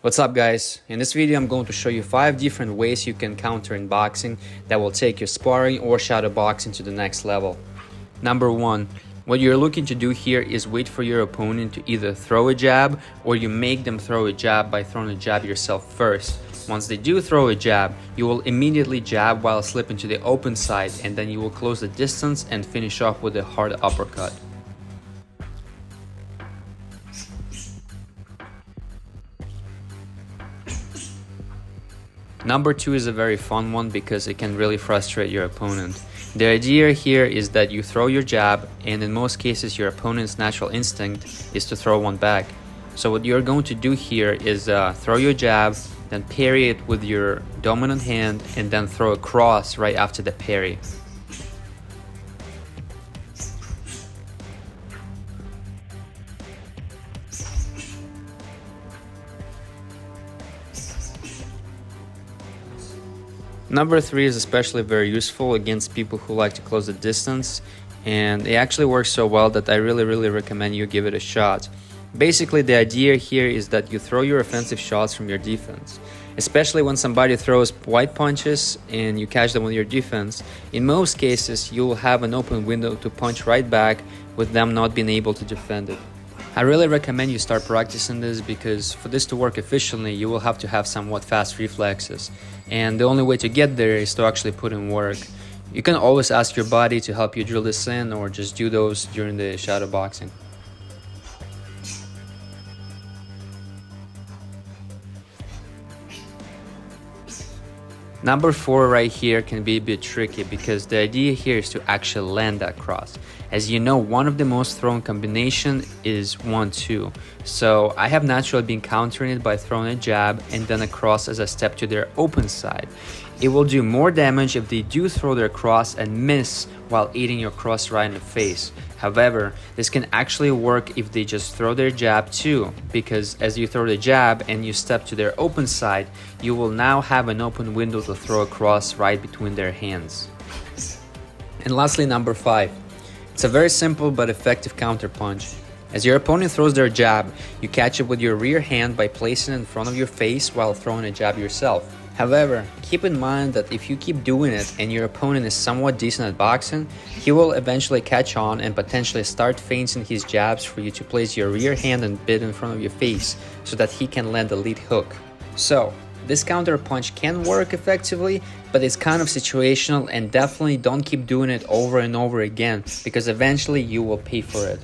What's up guys? In this video I'm going to show you 5 different ways you can counter in boxing that will take your sparring or shadow boxing to the next level. Number 1. What you're looking to do here is wait for your opponent to either throw a jab or you make them throw a jab by throwing a jab yourself first. Once they do throw a jab, you will immediately jab while slipping to the open side, and then you will close the distance and finish off with a hard uppercut. Number 2 is a very fun one because it can really frustrate your opponent. The idea here is that you throw your jab, and in most cases your opponent's natural instinct is to throw one back. So what you're going to do here is throw your jab, then parry it with your dominant hand, and then throw a cross right after the parry. Number 3 is especially very useful against people who like to close the distance, and it actually works so well that I really recommend you give it a shot. Basically, the idea here is that you throw your offensive shots from your defense. Especially when somebody throws wide punches and you catch them with your defense, in most cases you will have an open window to punch right back with them not being able to defend it. I really recommend you start practicing this because for this to work efficiently, you will have to have somewhat fast reflexes. And the only way to get there is to actually put in work. You can always ask your body to help you drill this in, or just do those during the shadow boxing. Number 4 right here can be a bit tricky because the idea here is to actually land that cross. As you know, one of the most thrown combination is 1-2. So I have naturally been countering it by throwing a jab and then a cross as a step to their open side. It will do more damage if they do throw their cross and miss while eating your cross right in the face. However, this can actually work if they just throw their jab too, because as you throw the jab and you step to their open side, you will now have an open window to throw a cross right between their hands. And lastly, number 5. It's a very simple but effective counter punch. As your opponent throws their jab, you catch it with your rear hand by placing it in front of your face while throwing a jab yourself. However, keep in mind that if you keep doing it and your opponent is somewhat decent at boxing, he will eventually catch on and potentially start feinting his jabs for you to place your rear hand and bit in front of your face so that he can land the lead hook. So, this counter punch can work effectively, but it's kind of situational, and definitely don't keep doing it over and over again because eventually you will pay for it.